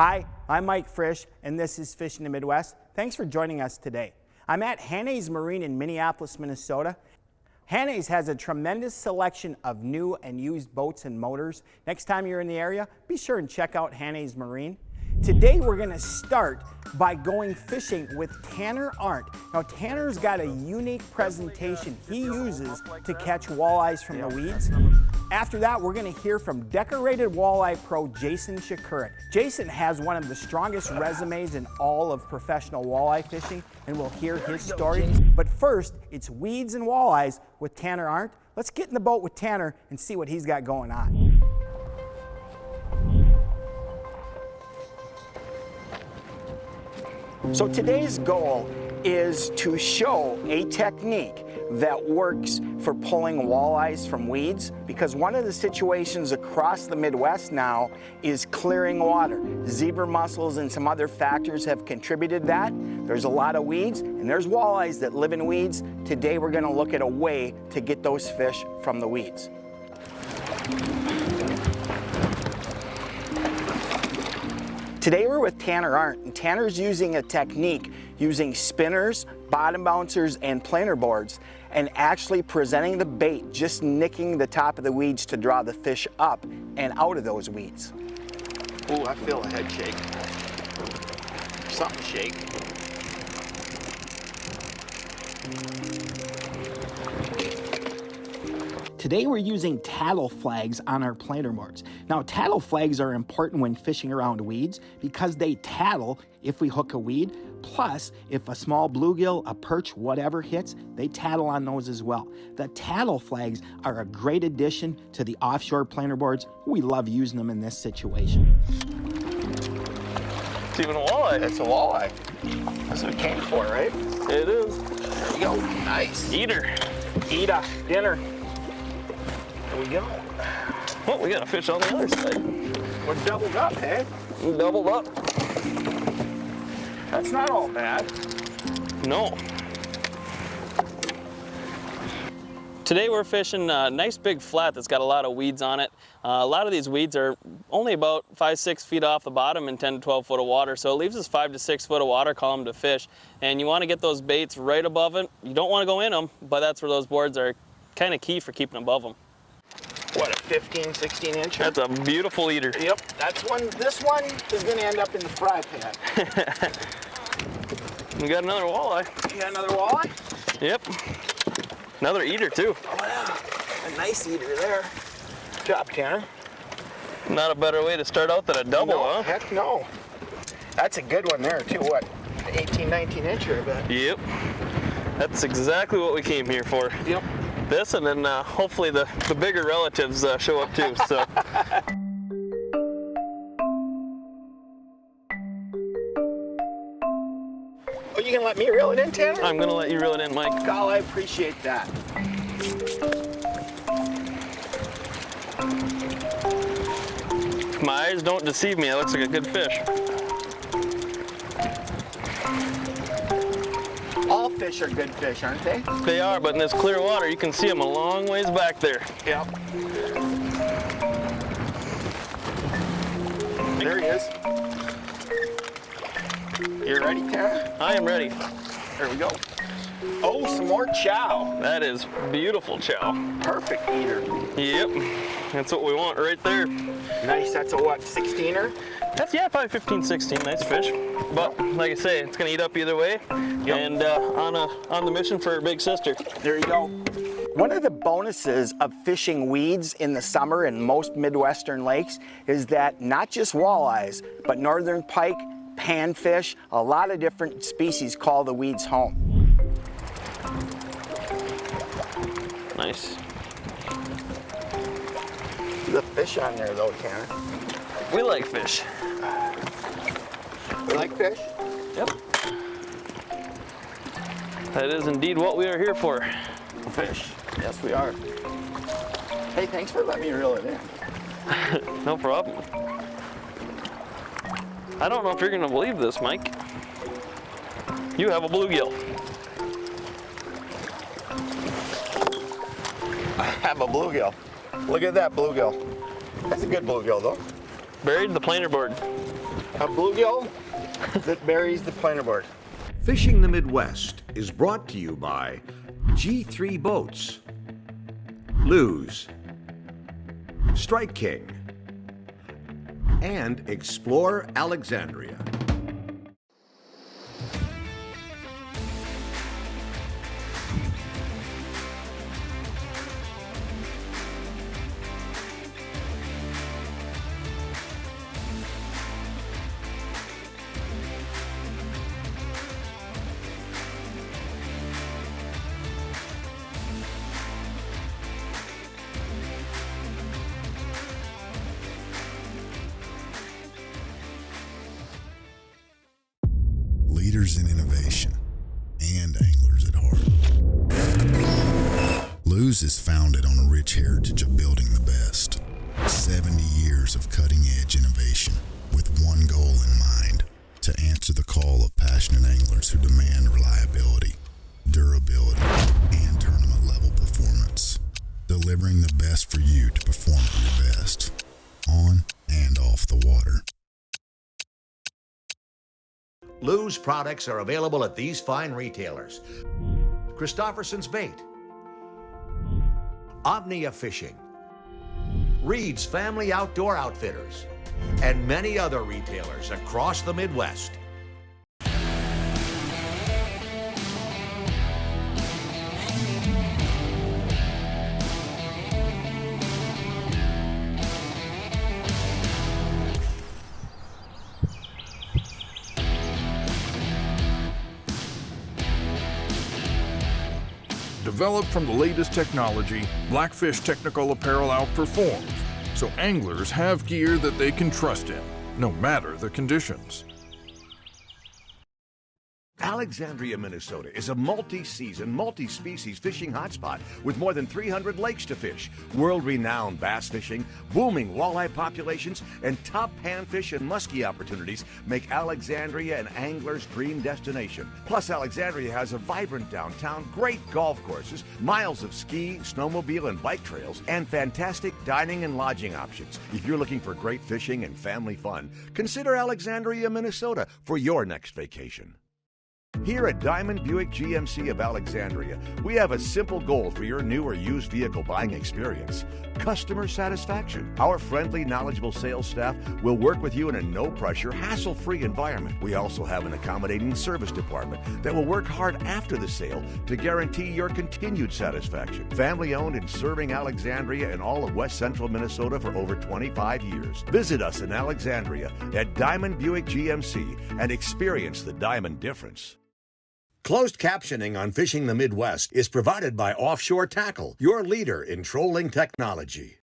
Hi, I'm Mike Frisch, and this is Fishing the Midwest. Thanks for joining us today. I'm at Hanna's Marine in Minneapolis, Minnesota. Hanna's has a tremendous selection of new and used boats and motors. Next time you're in the area, be sure and check out Hanna's Marine. Today we're going to start by going fishing with Tanner Arndt. Now Tanner's got a unique presentation he uses to catch walleyes from the weeds. After that, we're going to hear from decorated walleye pro Jason Przekurat. Jason has one of the strongest resumes in all of professional walleye fishing, and we'll hear his story. But first, it's weeds and walleyes with Tanner Arndt. Let's get in the boat with Tanner and see what he's got going on. So today's goal is to show a technique that works for pulling walleyes from weeds, because one of the situations across the Midwest now is clearing water. Zebra mussels and some other factors have contributed to that. There's a lot of weeds, and there's walleyes that live in weeds. Today we're going to look at a way to get those fish from the weeds. Today we're with Tanner Arndt, and Tanner's using a technique using spinners, bottom bouncers, and planer boards, and actually presenting the bait, just nicking the top of the weeds to draw the fish up and out of those weeds. Ooh, I feel a head shake. Something shake. Today we're using tattle flags on our planer boards. Now tattle flags are important when fishing around weeds because they tattle if we hook a weed, plus if a small bluegill, a perch, whatever hits, they tattle on those as well. The tattle flags are a great addition to the offshore planer boards. We love using them in this situation. It's even a walleye. It's a walleye. That's what it came for, right? It is. There you go. Nice. Eater. Eat a dinner. There we go. Well, we got a fish on the other side. We're doubled up, eh? We doubled up. That's not all bad. No. Today we're fishing a nice big flat that's got a lot of weeds on it. A lot of these weeds are only about 5-6 feet off the bottom in 10 to 12 foot of water, so it leaves us 5 to 6 foot of water column to fish. And you want to get those baits right above it. You don't want to go in them, but that's where those boards are kind of key for keeping above them. What, a 15, 16 inch? That's a beautiful eater. Yep, that's one. This one is going to end up in the fry pan. We got another walleye. You got another walleye? Yep. Another eater too. Oh yeah, a nice eater there. Good job, Tanner. Not a better way to start out than a double, no, huh? Heck no. That's a good one there too. What, 18, 19 incher, I bet. Yep. That's exactly what we came here for. Yep. This, and then hopefully the bigger relatives show up too. So. Oh, you gonna let me reel it in, Tanner? I'm gonna let you reel it in, Mike. Gal, I appreciate that. My eyes don't deceive me. It looks like a good fish. All fish are good fish, aren't they? They are, but in this clear water, you can see them a long ways back there. Yep. There he is. You ready, Tanner? I am ready. There we go. Oh, some more chow. That is beautiful chow. Perfect eater. Yep, that's what we want right there. Nice, that's a what, 16er? That's, yeah, probably 15, 16, nice fish. But like I say, it's gonna eat up either way. Yep. And on the mission for her big sister. There you go. One of the bonuses of fishing weeds in the summer in most Midwestern lakes is that not just walleyes, but northern pike, panfish, a lot of different species call the weeds home. Nice. The fish on there though, Tanner. We like fish. You like fish? Yep. That is indeed what we are here for. Fish. Yes, we are. Hey, thanks for letting me reel it in. No problem. I don't know if you're gonna believe this, Mike. You have a bluegill. I have a bluegill. Look at that bluegill. That's a good bluegill, though. Buried in the planer board. a bluegill that buries the planer board. Fishing the Midwest is brought to you by G3 Boats, Lose, Strike King, and Explore Alexandria. Leaders in innovation and anglers at heart. Lose is founded on a rich heritage of building the best. 70 years of cutting-edge innovation with one goal in mind: to answer the call of passionate anglers who demand reliability, durability, and tournament-level performance. Delivering the best for you to perform at your best, on and off the water. Lose products are available at these fine retailers: Christofferson's Bait, Omnia Fishing, Reed's Family Outdoor Outfitters, and many other retailers across the Midwest. Developed from the latest technology, Blackfish Technical Apparel outperforms, so anglers have gear that they can trust in, no matter the conditions. Alexandria, Minnesota is a multi-season, multi-species fishing hotspot with more than 300 lakes to fish, world-renowned bass fishing, booming walleye populations, and top panfish and muskie opportunities make Alexandria an angler's dream destination. Plus, Alexandria has a vibrant downtown, great golf courses, miles of ski, snowmobile, and bike trails, and fantastic dining and lodging options. If you're looking for great fishing and family fun, consider Alexandria, Minnesota for your next vacation. Here at Diamond Buick GMC of Alexandria, we have a simple goal for your new or used vehicle buying experience: customer satisfaction. Our friendly, knowledgeable sales staff will work with you in a no-pressure, hassle-free environment. We also have an accommodating service department that will work hard after the sale to guarantee your continued satisfaction. Family-owned and serving Alexandria and all of West Central Minnesota for over 25 years. Visit us in Alexandria at Diamond Buick GMC and experience the Diamond difference. Closed captioning on Fishing the Midwest is provided by Offshore Tackle, your leader in trolling technology.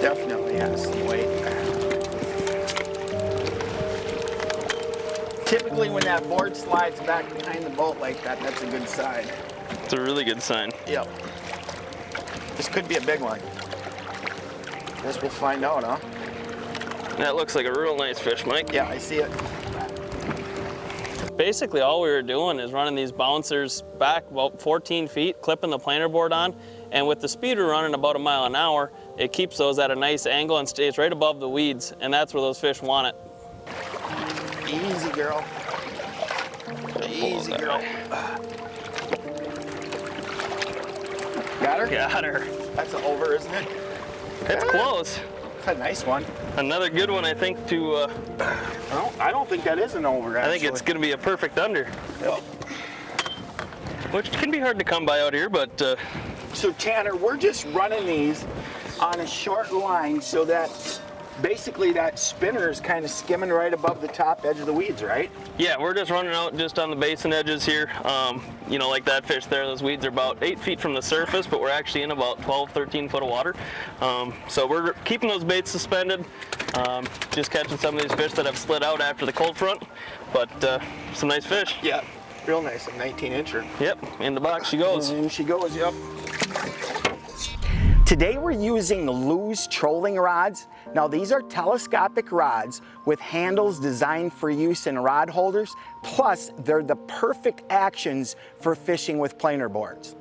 Definitely has some weight. Typically when that board slides back behind the boat like that, that's a good sign. It's a really good sign. Yep. This could be a big one. Guess we'll find out, huh? That looks like a real nice fish, Mike. Yeah, I see it. Basically, all we were doing is running these bouncers back about 14 feet, clipping the planer board on, and with the speed we're running about 1 mile an hour, it keeps those at a nice angle and stays right above the weeds, and that's where those fish want it. Easy, girl. Easy, girl. Got her? Got her. That's an over, isn't it? It's close. It's a nice one. Another good one, I think, to... I don't think that is an over, actually. I think it's going to be a perfect under. Yep. Which can be hard to come by out here, but... So, Tanner, we're just running these on a short line so that basically that spinner is kind of skimming right above the top edge of the weeds, right? Yeah, we're just running out just on the basin edges here. You know, like that fish there, those weeds are about 8 feet from the surface, but we're actually in about 12, 13 foot of water. So we're keeping those baits suspended, just catching some of these fish that have slid out after the cold front, but some nice fish. Yeah, real nice, a 19-incher. Yep, in the box she goes. And she goes, yep. Today we're using loose trolling rods. Now these are telescopic rods with handles designed for use in rod holders, plus they're the perfect actions for fishing with planer boards.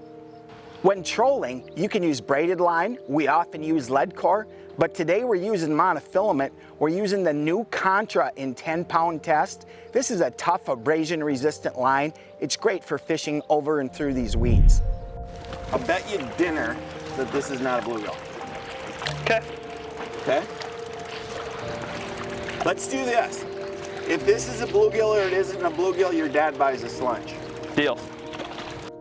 When trolling, you can use braided line. We often use lead core, but today we're using monofilament. We're using the new Contra in 10-pound test. This is a tough abrasion resistant line. It's great for fishing over and through these weeds. I'll bet you dinner that this is not a bluegill. Okay. Okay? Let's do this. If this is a bluegill or it isn't a bluegill, your dad buys a slunch. Deal.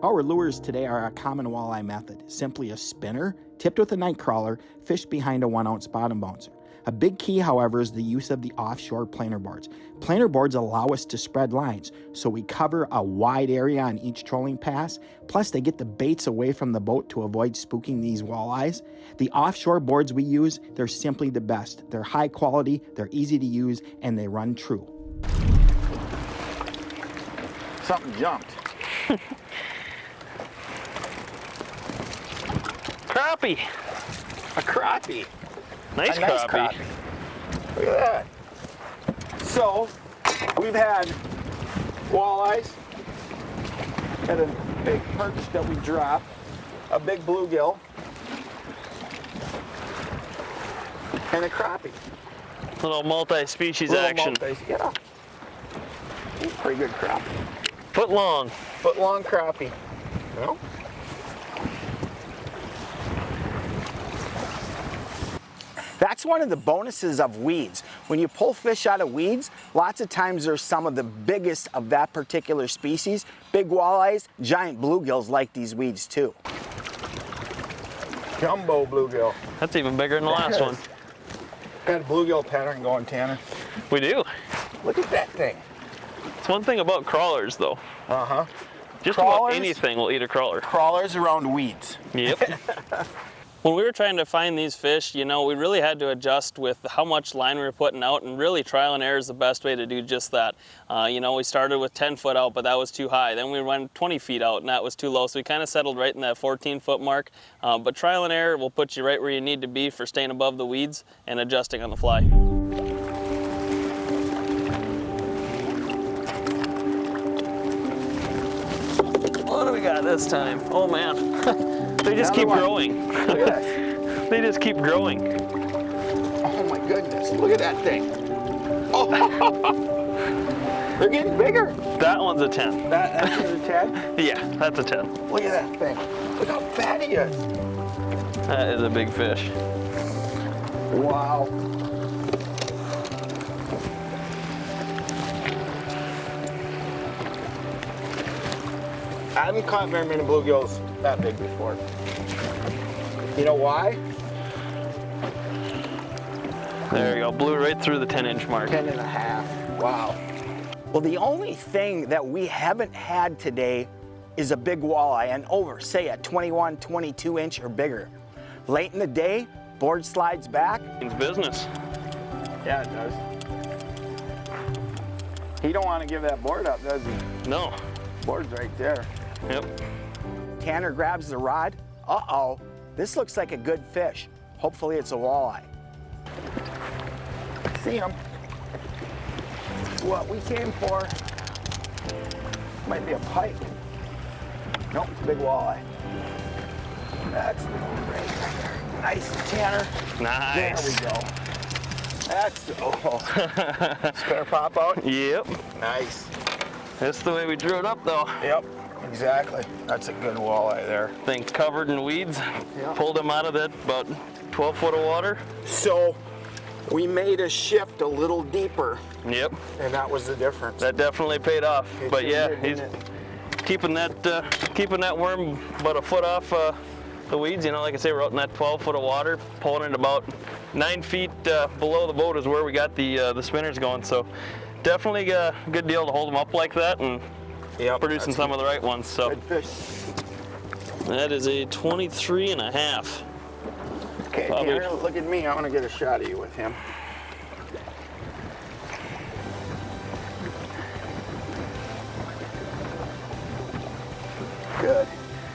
Our lures today are a common walleye method, simply a spinner tipped with a night crawler, fished behind a 1-ounce bottom bouncer. A big key, however, is the use of the offshore planer boards. Planer boards allow us to spread lines, so we cover a wide area on each trolling pass, plus they get the baits away from the boat to avoid spooking these walleyes. The offshore boards we use, they're simply the best. They're high quality, they're easy to use, and they run true. Something jumped. Crappie. A crappie. Nice crappie. Look at that. So, we've had walleyes, and a big perch that we dropped, a big bluegill, and a crappie. Little multi-species action. Yeah. Pretty good crappie. Foot long. Foot long crappie. No? That's one of the bonuses of weeds. When you pull fish out of weeds, lots of times there's some of the biggest of that particular species. Big walleyes, giant bluegills like these weeds too. Jumbo bluegill. That's even bigger than the last one. Got a bluegill pattern going, Tanner. We do. Look at that thing. It's one thing about crawlers, though. Uh-huh. Just Crawlers? about anything will eat a crawler. Crawlers around weeds. Yep. When we were trying to find these fish, you know, we really had to adjust with how much line we were putting out, and really trial and error is the best way to do just that. You know, we started with 10 foot out, but that was too high. Then we went 20 feet out, and that was too low. So we kind of settled right in that 14-foot mark. But trial and error will put you right where you need to be for staying above the weeds and adjusting on the fly. What do we got this time? Oh man. They just keep growing. Look at that. They just keep growing. Oh my goodness, look at that thing. Oh, they're getting bigger. That one's a 10. That's a 10? Yeah, that's a 10. Look at that thing. Look how fat he is. That is a big fish. Wow. I haven't caught very many bluegills that big before. You know why? There you go, blew right through the 10-inch mark. 10 and a half. Wow. Well, the only thing that we haven't had today is a big walleye, and over, say, a 21, 22 inch or bigger. Late in the day, board slides back. It's business. Yeah, it does. He don't want to give that board up, does he? No. Board's right there. Yep. Tanner grabs the rod. Uh-oh, this looks like a good fish. Hopefully it's a walleye. See him. What we came for. Might be a pike. Nope, it's a big walleye. That's the one right there. Nice, Tanner. Nice. There we go. That's, oh. Spare pop out? Yep. Nice. That's the way we drew it up, though. Yep, exactly. That's a good walleye there. Thing covered in weeds. Yep. Pulled him out of that about 12 foot of water. So we made a shift a little deeper, Yep. and that was the difference. That definitely paid off. It But sure yeah, did, he's didn't it? keeping that worm about a foot off the weeds. You know, like I say, we're out in that 12 foot of water, pulling it about 9 feet below the boat is where we got the spinners going. So definitely a good deal to hold them up like that and producing some of the right ones. So Good fish. that is a 23 and a half. Okay, Probably. Tanner, look at me. I want to get a shot of you with him. Good.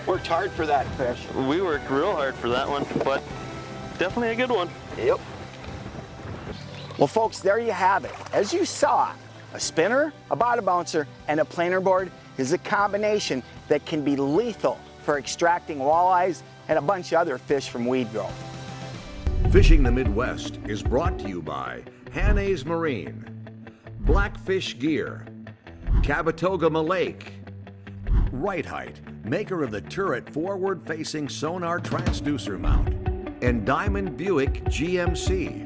Worked hard for that fish. We worked real hard for that one, but definitely a good one. Yep. Well, folks, there you have it. As you saw, a spinner, a bottom bouncer, and a planer board is a combination that can be lethal for extracting walleyes and a bunch of other fish from weed growth. Fishing the Midwest is brought to you by Walleyes Marine, Blackfish Gear, Cabotogama Lake, Right Height, maker of the turret forward-facing sonar transducer mount, and Diamond Buick GMC.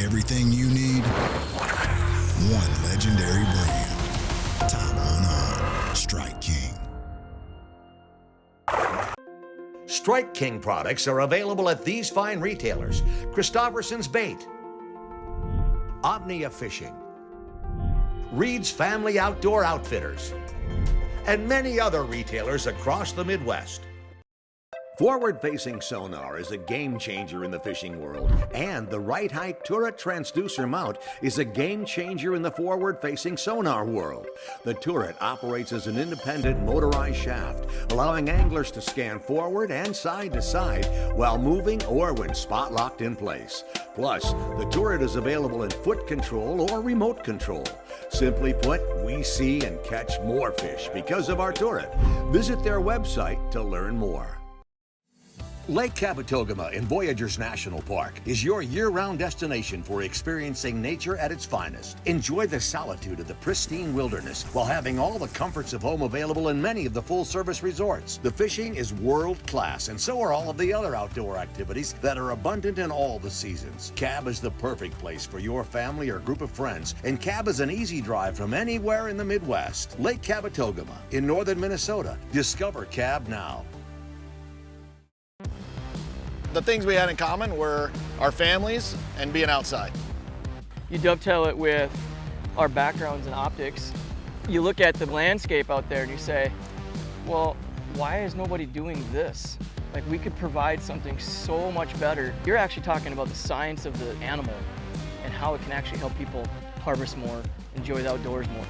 Everything you need, one legendary brand. Top on, Strike King. Strike King products are available at these fine retailers: Christofferson's Bait, Omnia Fishing, Reed's Family Outdoor Outfitters, and many other retailers across the Midwest. Forward-facing sonar is a game changer in the fishing world, and the Right Height turret transducer mount is a game changer in the forward-facing sonar world. The turret operates as an independent motorized shaft, allowing anglers to scan forward and side to side while moving or when spot locked in place. Plus, the turret is available in foot control or remote control. Simply put, we see and catch more fish because of our turret. Visit their website to learn more. Lake Cabotogama in Voyageurs National Park is your year-round destination for experiencing nature at its finest. Enjoy the solitude of the pristine wilderness while having all the comforts of home available in many of the full-service resorts. The fishing is world-class, and so are all of the other outdoor activities that are abundant in all the seasons. Cab is the perfect place for your family or group of friends, and Cab is an easy drive from anywhere in the Midwest. Lake Cabotogama in northern Minnesota. Discover Cab now. The things we had in common were our families and being outside. You dovetail it with our backgrounds in optics. You look at the landscape out there and you say, well, why is nobody doing this? Like, we could provide something so much better. You're actually talking about the science of the animal and how it can actually help people harvest more, enjoy the outdoors more.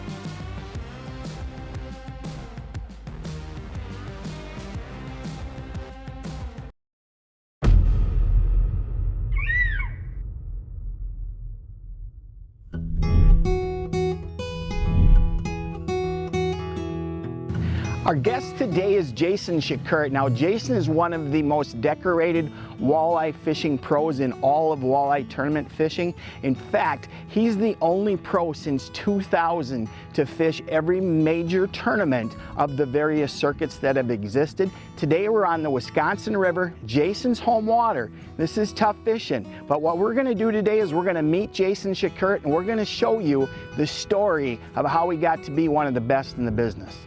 Our guest today is Jason Przekurat. Now, Jason is one of the most decorated walleye fishing pros in all of walleye tournament fishing. In fact, he's the only pro since 2000 to fish every major tournament of the various circuits that have existed. Today we're on the Wisconsin River, Jason's home water. This is tough fishing, but what we're gonna do today is we're gonna meet Jason Przekurat and we're gonna show you the story of how he got to be one of the best in the business.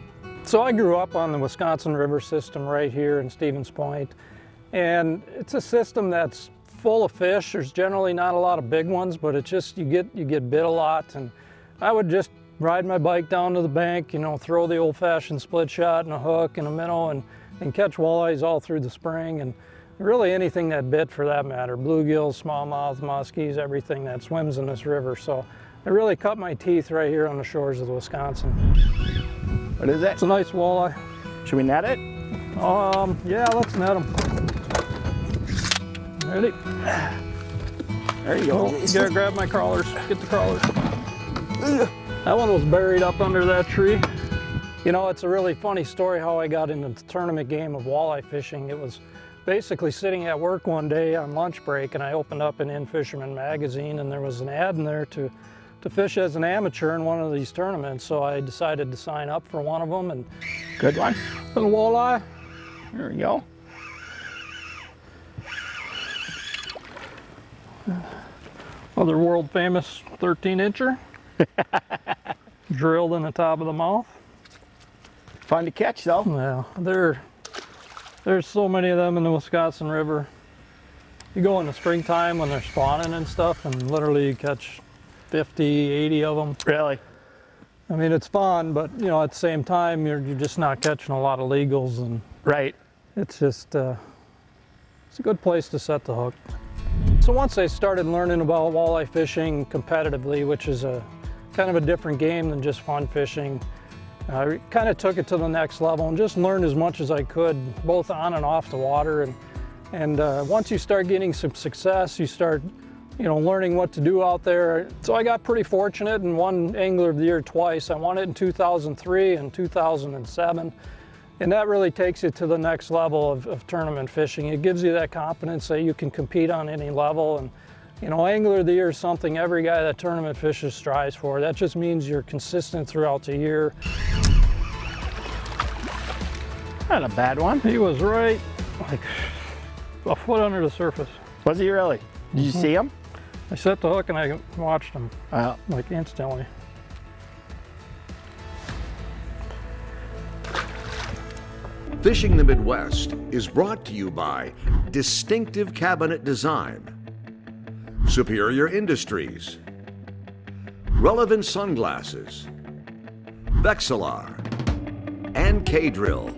So I grew up on the Wisconsin River system right here in Stevens Point, and it's a system that's full of fish. There's generally not a lot of big ones, but it's just you get bit a lot. And I would just ride my bike down to the bank, you know, throw the old-fashioned split shot and a hook and a minnow and catch walleyes all through the spring, and really anything that bit for that matter, bluegills, smallmouth, muskies, everything that swims in this river. So I really cut my teeth right here on the shores of Wisconsin. What is that? It's a nice walleye. Should we net it? Yeah, let's net them. Ready? There you go. You gotta grab my crawlers. Get the crawlers. That one was buried up under that tree. You know, it's a really funny story how I got into the tournament game of walleye fishing. It was basically sitting at work one day on lunch break, and I opened up an In Fisherman magazine, and there was an ad in there to to fish as an amateur in one of these tournaments, so I decided to sign up for one of them. And Good one. little walleye. There we go. Other world famous 13-incher. Drilled in the top of the mouth. Fun to catch though. Yeah, there's so many of them in the Wisconsin River. You go in the springtime when they're spawning and stuff, and literally you catch 50, 80 of them. Really? I mean, it's fun, but you know, at the same time, you're just not catching a lot of legals, and Right. it's just it's a good place to set the hook. So once I started learning about walleye fishing competitively, which is a kind of a different game than just fun fishing, I kind of took it to the next level and just learned as much as I could, both on and off the water. And once you start getting some success, you start, you know, learning what to do out there. So I got pretty fortunate and won Angler of the Year twice. I won it in 2003 and 2007. And that really takes it to the next level of tournament fishing. It gives you that confidence that you can compete on any level. And you know, Angler of the Year is something every guy that tournament fishes strives for. That just means you're consistent throughout the year. Not a bad one. He was right, like a foot under the surface. Was he really? Did you see him? I set the hook and I watched him, like instantly. Fishing the Midwest is brought to you by Distinctive Cabinet Design, Superior Industries, Relevant Sunglasses, Vexilar, and K-Drill.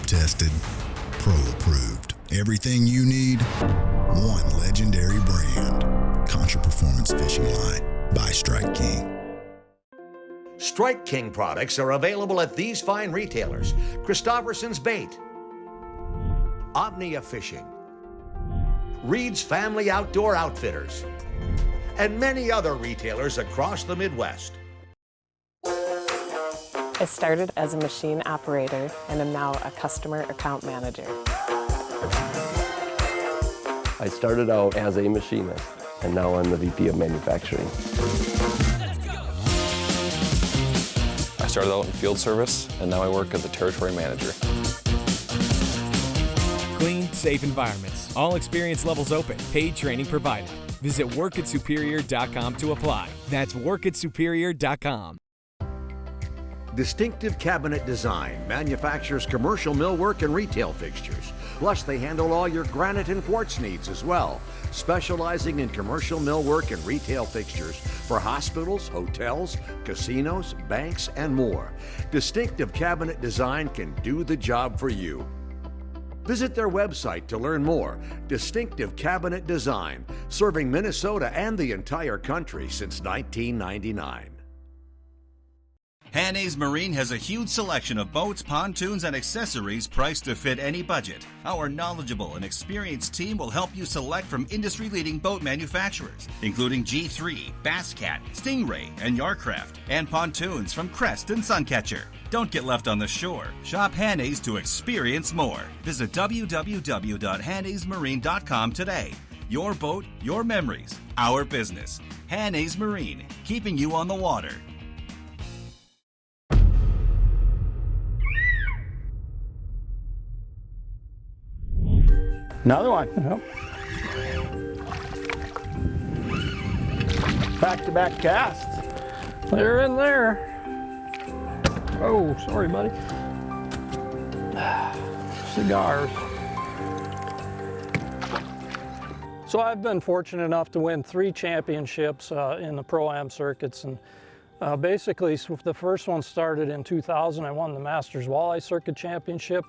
Tested, pro approved. Everything you need, one legendary brand. Contra Performance Fishing Line by Strike King. Strike King products are available at these fine retailers: Christofferson's Bait, Omnia Fishing, Reed's Family Outdoor Outfitters, and many other retailers across the Midwest. I started as a machine operator and am now a customer account manager. I started out as a machinist, and now I'm the VP of manufacturing. I started out in field service, and now I work as a territory manager. Clean, safe environments. All experience levels open. Paid training provided. Visit workatsuperior.com to apply. That's workatsuperior.com. Distinctive Cabinet Design manufactures commercial millwork and retail fixtures. Plus, they handle all your granite and quartz needs as well, specializing in commercial millwork and retail fixtures for hospitals, hotels, casinos, banks, and more. Distinctive Cabinet Design can do the job for you. Visit their website to learn more. Distinctive Cabinet Design, serving Minnesota and the entire country since 1999. Hanna's Marine has a huge selection of boats, pontoons, and accessories priced to fit any budget. Our knowledgeable and experienced team will help you select from industry-leading boat manufacturers, including G3, Basscat, Stingray, and Yarcraft, and pontoons from Crest and Suncatcher. Don't get left on the shore. Shop Hanna's to experience more. Visit www.hannasmarine.com today. Your boat, your memories, our business. Hanna's Marine, keeping you on the water. Another one. Yep. Back-to-back casts. They're in there. Oh, sorry, buddy. Cigars. So I've been fortunate enough to win 3 championships in the Pro-Am circuits, and basically the first one started in 2000. I won the Masters Walleye Circuit Championship.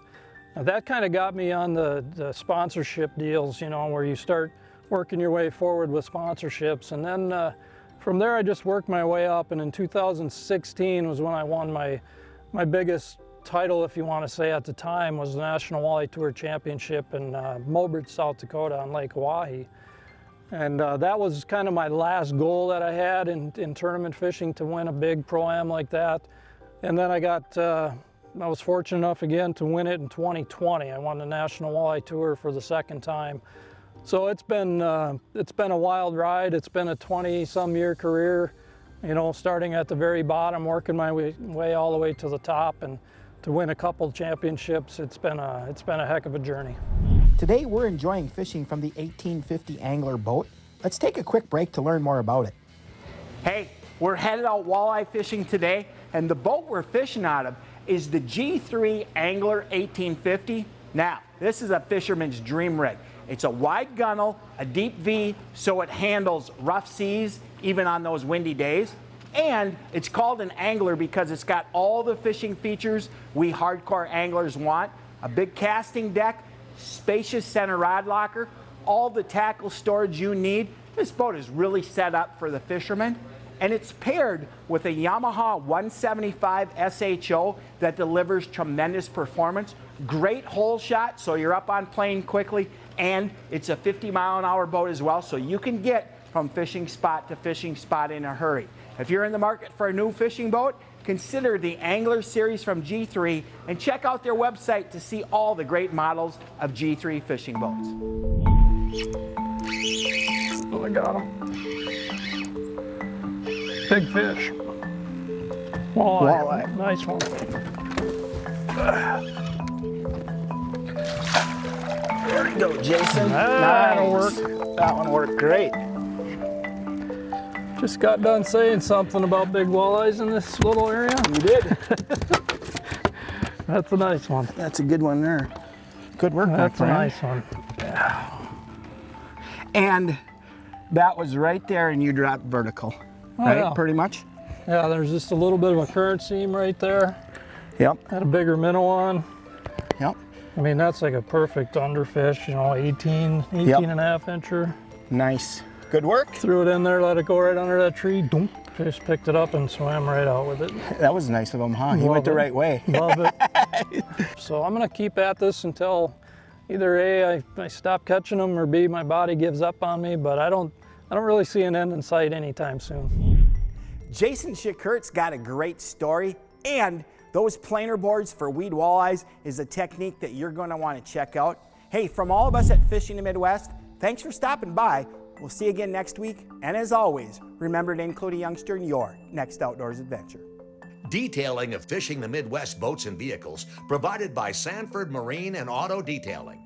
Now, that kind of got me on the sponsorship deals, you know, where you start working your way forward with sponsorships. And then from there I just worked my way up, and in 2016 was when I won my biggest title, if you want to say at the time, was the National Walleye Tour Championship in Mobridge, South Dakota on Lake Walleye. And that was kind of my last goal that I had in tournament fishing, to win a big Pro-Am like that. And then I was fortunate enough again to win it in 2020. I won the National Walleye Tour for the second time. So it's been a wild ride. It's been a 20-some year career, you know, starting at the very bottom, working my way all the way to the top, and to win a couple championships. It's been a heck of a journey. Today we're enjoying fishing from the 1850 angler boat. Let's take a quick break to learn more about it. Hey, we're headed out walleye fishing today, and the boat we're fishing out of is the G3 Angler 1850. Now, this is a fisherman's dream rig. It's a wide gunnel, a deep V, so it handles rough seas, even on those windy days. And it's called an angler because it's got all the fishing features we hardcore anglers want. A big casting deck, spacious center rod locker, all the tackle storage you need. This boat is really set up for the fisherman. And it's paired with a Yamaha 175 SHO that delivers tremendous performance. Great hole shot, so you're up on plane quickly. And it's a 50-mile-an-hour boat as well, so you can get from fishing spot to fishing spot in a hurry. If you're in the market for a new fishing boat, consider the Angler series from G3 and check out their website to see all the great models of G3 fishing boats. Oh, I got him. Big fish. Walleye. Nice one. There you go, Jason. That'll Nice. work. That one worked great. Just got done saying something about big walleyes in this little area. You did. That's a nice one. That's a good one there. Good work, my That's a friend. nice one. And that was right there, and you dropped vertical, right? Yeah. Pretty much. Yeah, there's just a little bit of a current seam right there. Yep. Had a bigger minnow on. Yep. I mean, that's like a perfect underfish, you know, 18 and a half incher. Nice. Good work. Threw it in there, let it go right under that tree. Doom. Fish picked it up and swam right out with it. That was nice of him, huh? He went the right way. Love it. So I'm gonna keep at this until either A, I stop catching them, or B, my body gives up on me, but I don't really see an end in sight anytime soon. Jason Przekurat's got a great story, and those planer boards for weed walleyes is a technique that you're gonna wanna check out. Hey, from all of us at Fishing the Midwest, thanks for stopping by. We'll see you again next week, and as always, remember to include a youngster in your next outdoors adventure. Detailing of Fishing the Midwest boats and vehicles provided by Sanford Marine and Auto Detailing.